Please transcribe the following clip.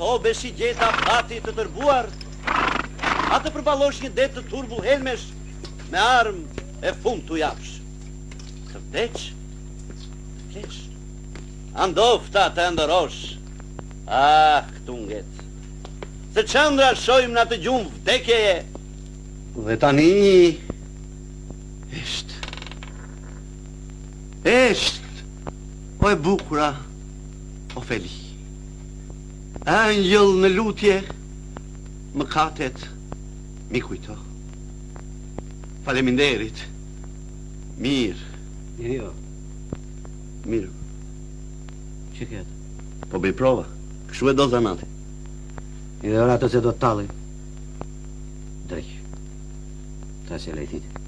o beshi gjeta fati të tërbuar, atë përbalosh një det të turbull helmesh, me armë e fund të japsh. Të vdeq, të kesh. Andofta të ndërosh. Ah, këtunget. Se qëndra shojmë në të gjumë vdekjeje. Dhe tani... Esht, o e bukura, o feli. Angjëll në lutje, më katet, mi kujto. Faleminderit. Mirë. Jo. Mirë. Që këtë? Po bëj prova, kështu e do zanate. I dhe ora të se do të talë. Drejq. Ta se lejtit.